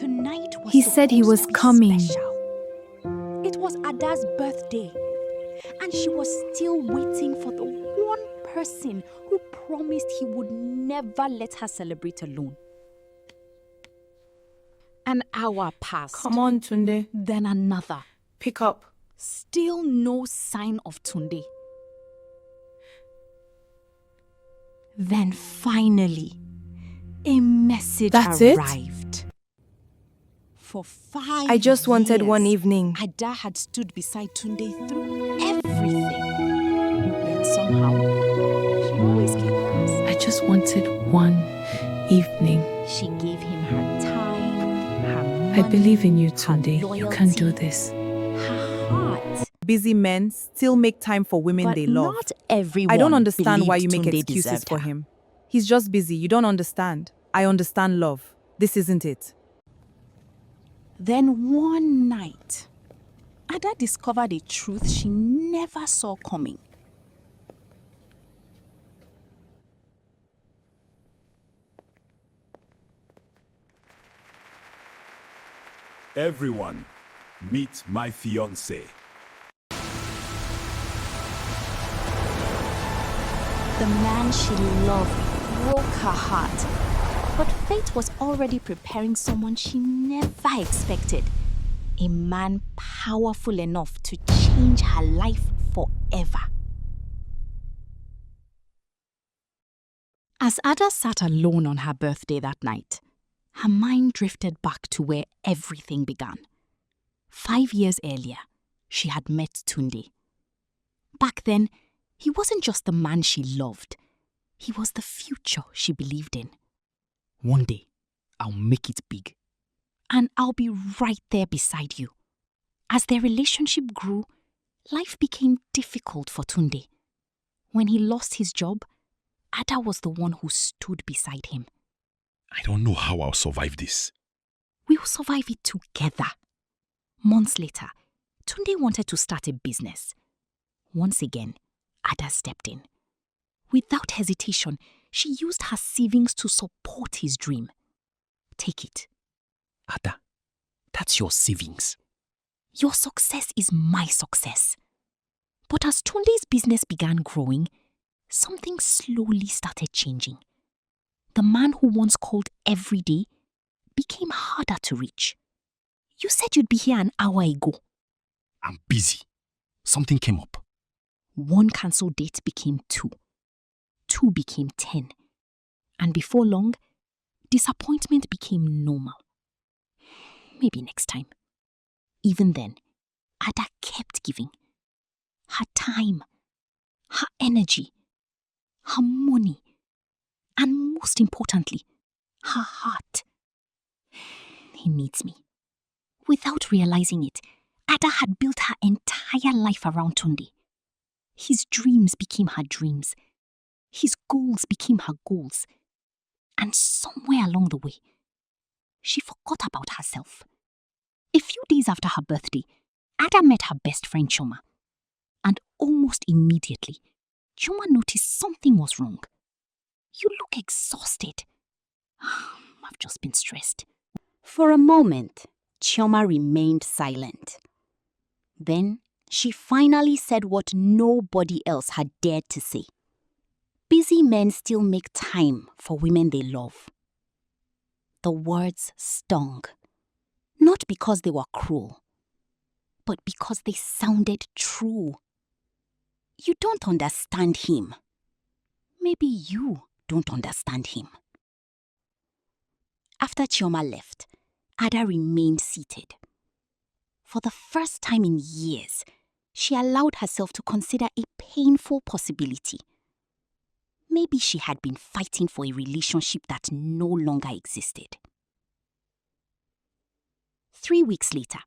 Tonight was He said he was supposed to be coming. special. It was Ada's birthday, and she was still waiting for the one person who promised he would never let her celebrate alone. An hour passed. Come on, Tunde. Then another. Pick up. Still no sign of Tunde. Then finally, a message That's it? arrived. For 5 I just wanted years, one evening. Ada had stood beside Tunde through everything. Yet somehow, she always came last. I just wanted one evening. She gave him her time, her money, I believe in you, her Tunde. You can do loyalty, this. her heart. Busy men still make time for women But they love. not everyone I don't understand why you believed make Tunde excuses deserved for her. him. He's just busy. You don't understand. I understand love. This isn't it. Then one night, Ada discovered a truth she never saw coming. Everyone, meet my fiancé. The man she loved broke her heart, but fate was already preparing someone she never expected. A man powerful enough to change her life forever. As Ada sat alone on her birthday that night, her mind drifted back to where everything began. 5 years earlier, she had met Tunde. Back then, he wasn't just the man she loved. He was the future she believed in. One day, I'll make it big. And I'll be right there beside you. As their relationship grew, life became difficult for Tunde. When he lost his job, Ada was the one who stood beside him. I don't know how I'll survive this. We'll survive it together. Months later, Tunde wanted to start a business. Once again, Ada stepped in. Without hesitation, she used her savings to support his dream. Take it. Ada, that's your savings. Your success is my success. But as Tunde's business began growing, something slowly started changing. The man who once called every day became harder to reach. You said you'd be here an hour ago. I'm busy. Something came up. One cancelled date became 2. 2 became 10. And before long, disappointment became normal. Maybe next time. Even then, Ada kept giving. Her time, her energy, her money, and most importantly, her heart. He needs me. Without realizing it, Ada had built her entire life around Tunde. His dreams became her dreams. His goals became her goals. And somewhere along the way, she forgot about herself. A few days after her birthday, Ada met her best friend Choma. And almost immediately, Choma noticed something was wrong. You look exhausted. I've just been stressed. For a moment, Choma remained silent. Then she finally said what nobody else had dared to say. Busy men still make time for women they love. The words stung. Not because they were cruel, but because they sounded true. You don't understand him. Maybe you don't understand him. After Chioma left, Ada remained seated. For the first time in years, she allowed herself to consider a painful possibility. Maybe she had been fighting for a relationship that no longer existed. 3 weeks later,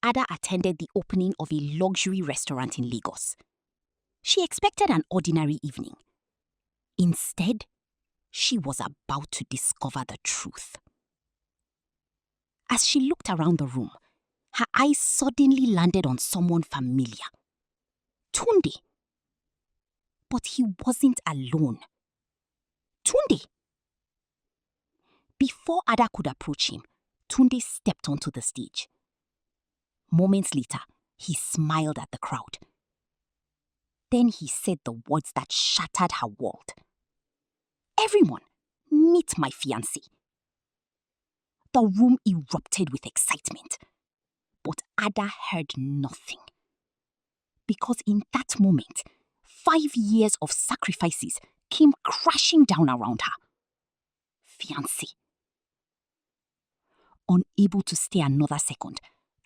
Ada attended the opening of a luxury restaurant in Lagos. She expected an ordinary evening. Instead, she was about to discover the truth. As she looked around the room, her eyes suddenly landed on someone familiar. Tunde. But he wasn't alone. Tunde! Before Ada could approach him, Tunde stepped onto the stage. Moments later, he smiled at the crowd. Then he said the words that shattered her world. "Everyone, meet my fiancé." The room erupted with excitement. But Ada heard nothing. Because in that moment, 5 years of sacrifices came crashing down around her. Fiancé. Unable to stay another second,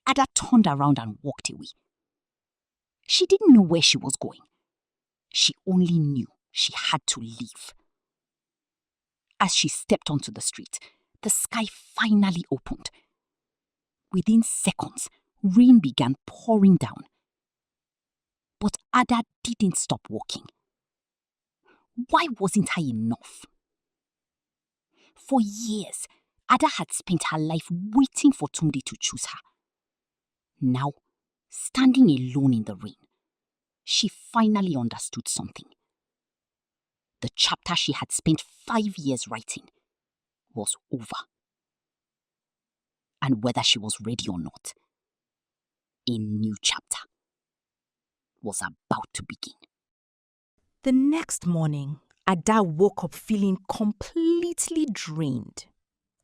Ada turned around and walked away. She didn't know where she was going. She only knew she had to leave. As she stepped onto the street, the sky finally opened. Within seconds, rain began pouring down. But Ada didn't stop walking. Why wasn't her enough? For years, Ada had spent her life waiting for Tunde to choose her. Now, standing alone in the rain, she finally understood something. The chapter she had spent 5 years writing was over. And whether she was ready or not, a new chapter was about to begin. The next morning, Ada woke up feeling completely drained.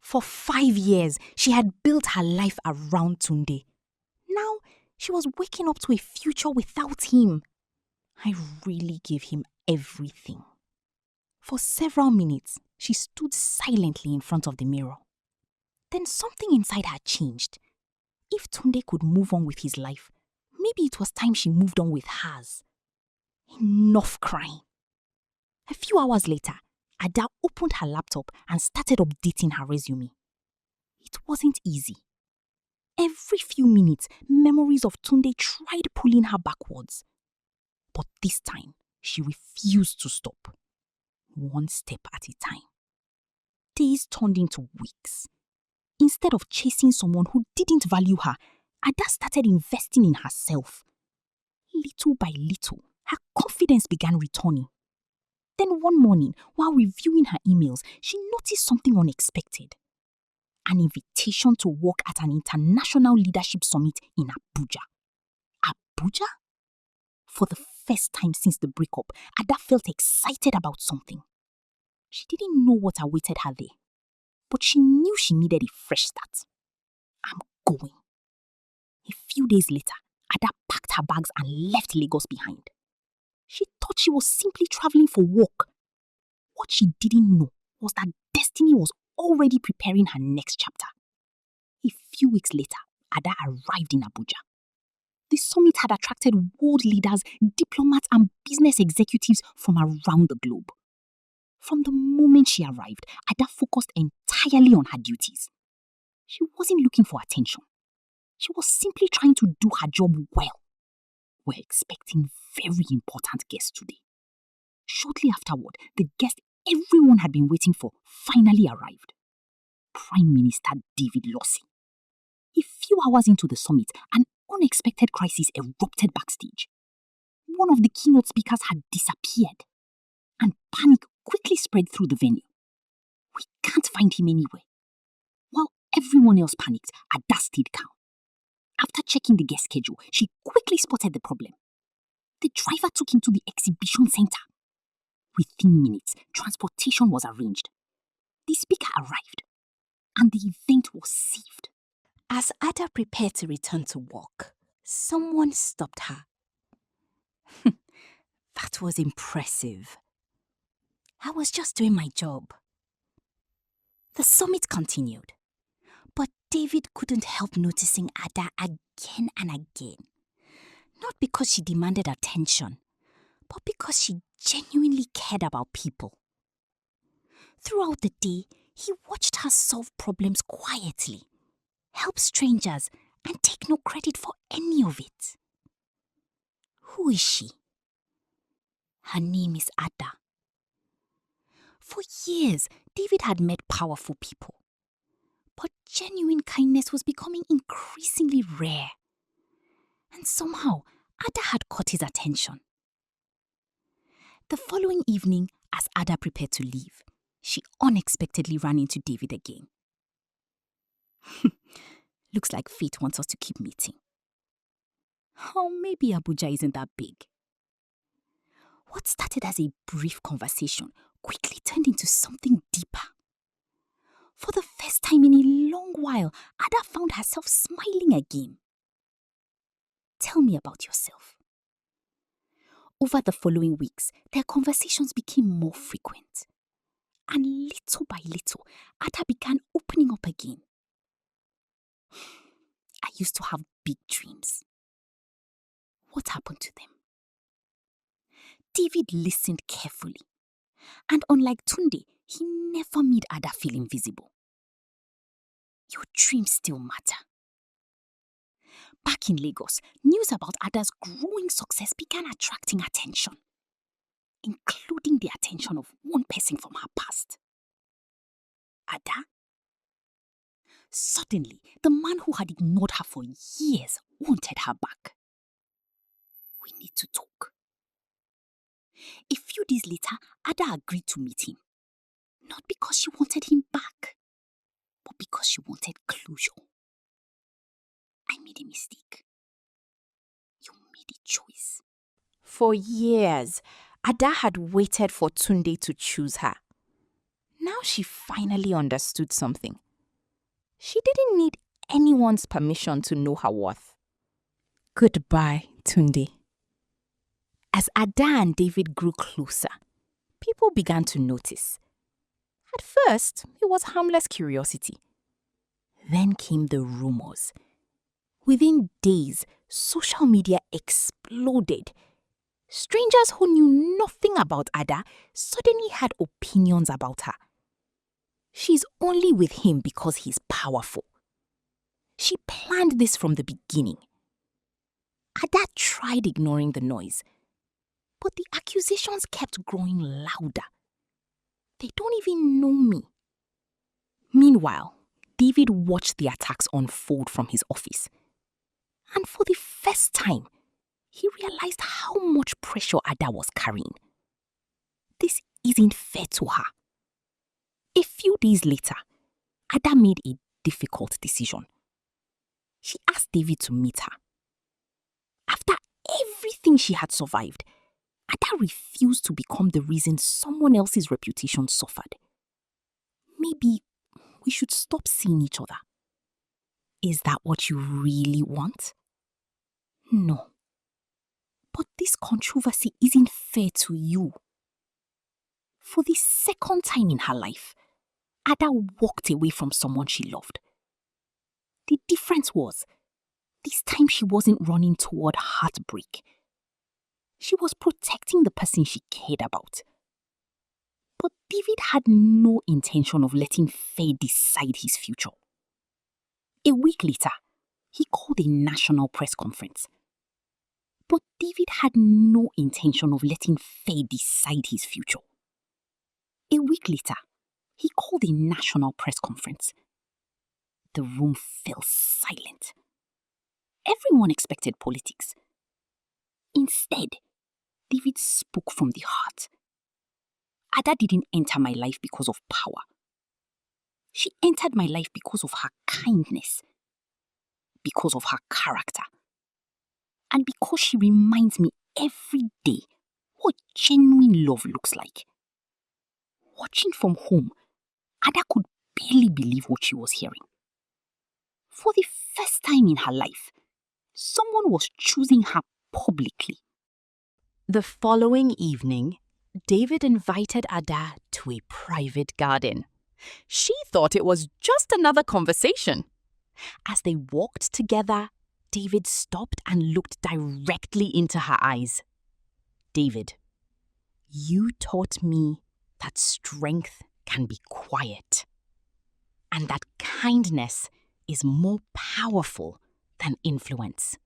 For 5 years, she had built her life around Tunde. Now, she was waking up to a future without him. I really gave him everything. For several minutes, she stood silently in front of the mirror. Then something inside her changed. If Tunde could move on with his life, maybe it was time she moved on with hers. Enough crying. A few hours later, Ada opened her laptop and started updating her resume. It wasn't easy. Every few minutes, memories of Tunde tried pulling her backwards. But this time, she refused to stop. One step at a time. Days turned into weeks. Instead of chasing someone who didn't value her, Ada started investing in herself. Little by little, her confidence began returning. Then one morning, while reviewing her emails, she noticed something unexpected. An invitation to work at an international leadership summit in Abuja. Abuja? For the first time since the breakup, Ada felt excited about something. She didn't know what awaited her there, but she knew she needed a fresh start. I'm going. A few days later, Ada packed her bags and left Lagos behind. She thought she was simply traveling for work. What she didn't know was that destiny was already preparing her next chapter. A few weeks later, Ada arrived in Abuja. The summit had attracted world leaders, diplomats, and business executives from around the globe. From the moment she arrived, Ada focused entirely on her duties. She wasn't looking for attention. She was simply trying to do her job well. We're expecting very important guests today. Shortly afterward, the guest everyone had been waiting for finally arrived. Prime Minister David Lossi. A few hours into the summit, an unexpected crisis erupted backstage. One of the keynote speakers had disappeared, and panic quickly spread through the venue. We can't find him anywhere. While everyone else panicked, Ada stayed calm. After checking the guest schedule, she quickly spotted the problem. The driver took him to the exhibition center. Within minutes, transportation was arranged. The speaker arrived, and the event was saved. As Ada prepared to return to work, someone stopped her. That was impressive. I was just doing my job. The summit continued, but David couldn't help noticing Ada again and again. Not because she demanded attention, but because she genuinely cared about people. Throughout the day, he watched her solve problems quietly, help strangers, and take no credit for any of it. Who is she? Her name is Ada. For years, David had met powerful people. But genuine kindness was becoming increasingly rare. And somehow, Ada had caught his attention. The following evening, as Ada prepared to leave, she unexpectedly ran into David again. Looks like fate wants us to keep meeting. Or maybe Abuja isn't that big. What started as a brief conversation quickly turned into something deeper. For the first time in a long while, Ada found herself smiling again. Tell me about yourself. Over the following weeks, their conversations became more frequent. And little by little, Ada began opening up again. I used to have big dreams. What happened to them? David listened carefully. And unlike Tunde, he never made Ada feel invisible. Your dreams still matter. Back in Lagos, news about Ada's growing success began attracting attention, including the attention of one person from her past. Ada? Suddenly, the man who had ignored her for years wanted her back. We need to talk. A few days later, Ada agreed to meet him. Not because she wanted him back, but because she wanted closure. I made a mistake. You made a choice. For years, Ada had waited for Tunde to choose her. Now she finally understood something. She didn't need anyone's permission to know her worth. Goodbye, Tunde. As Ada and David grew closer, people began to notice. At first, it was harmless curiosity. Then came the rumors. Within days, social media exploded. Strangers who knew nothing about Ada suddenly had opinions about her. She's only with him because he's powerful. She planned this from the beginning. Ada tried ignoring the noise, but the accusations kept growing louder. They don't even know me. Meanwhile, David watched the attacks unfold from his office. And for the first time, he realized how much pressure Ada was carrying. This isn't fair to her. A few days later, Ada made a difficult decision. She asked David to meet her. After everything she had survived, Ada refused to become the reason someone else's reputation suffered. Maybe we should stop seeing each other. Is that what you really want? No. But this controversy isn't fair to you. For the second time in her life, Ada walked away from someone she loved. The difference was, this time she wasn't running toward heartbreak. She was protecting the person she cared about. But David had no intention of letting fate decide his future. A week later, he called a national press conference. But David had no intention of letting fate decide his future. A week later, he called a national press conference. The room fell silent. Everyone expected politics. Instead, David spoke from the heart. Ada didn't enter my life because of power. She entered my life because of her kindness, because of her character, and because she reminds me every day what genuine love looks like. Watching from home, Ada could barely believe what she was hearing. For the first time in her life, someone was choosing her publicly. The following evening, David invited Ada to a private garden. She thought it was just another conversation. As they walked together, David stopped and looked directly into her eyes. David, you taught me that strength can be quiet, and that kindness is more powerful than influence.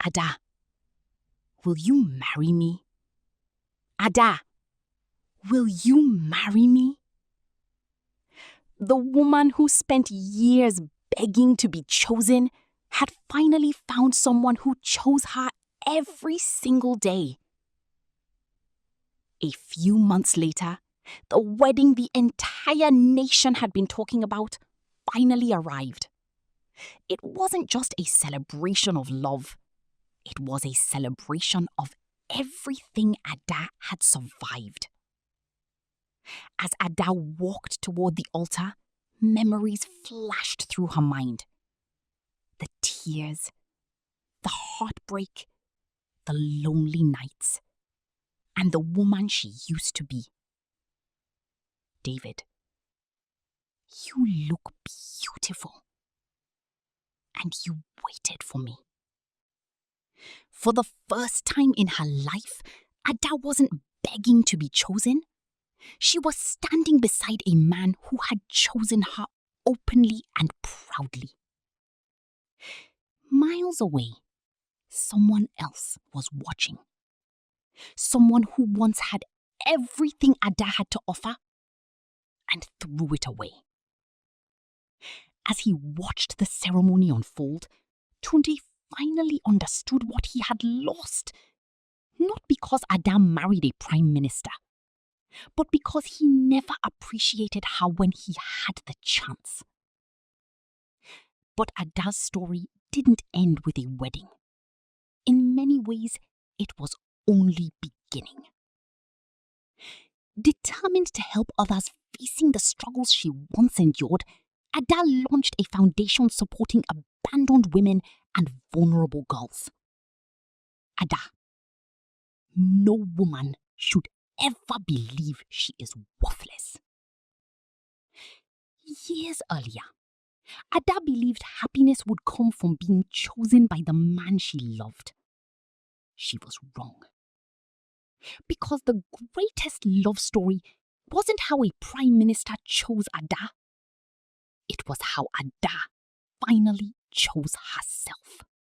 Ada, will you marry me? Ada, will you marry me? The woman who spent years begging to be chosen had finally found someone who chose her every single day. A few months later, the wedding the entire nation had been talking about finally arrived. It wasn't just a celebration of love. It was a celebration of everything Ada had survived. As Ada walked toward the altar, memories flashed through her mind. The tears, the heartbreak, the lonely nights, and the woman she used to be. David, you look beautiful. And you waited for me. For the first time in her life, Ada wasn't begging to be chosen. She was standing beside a man who had chosen her openly and proudly. Miles away, someone else was watching. Someone who once had everything Ada had to offer and threw it away. As he watched the ceremony unfold, Tunde finally understood what he had lost. Not because Ada married a prime minister, but because he never appreciated her when he had the chance. But Ada's story didn't end with a wedding. In many ways, it was only beginning. Determined to help others facing the struggles she once endured, Ada launched a foundation supporting abandoned women and vulnerable girls. Ada, no woman should ever believe she is worthless. Years earlier, Ada believed happiness would come from being chosen by the man she loved. She was wrong. Because the greatest love story wasn't how a prime minister chose Ada. It was how Ada finally chose herself.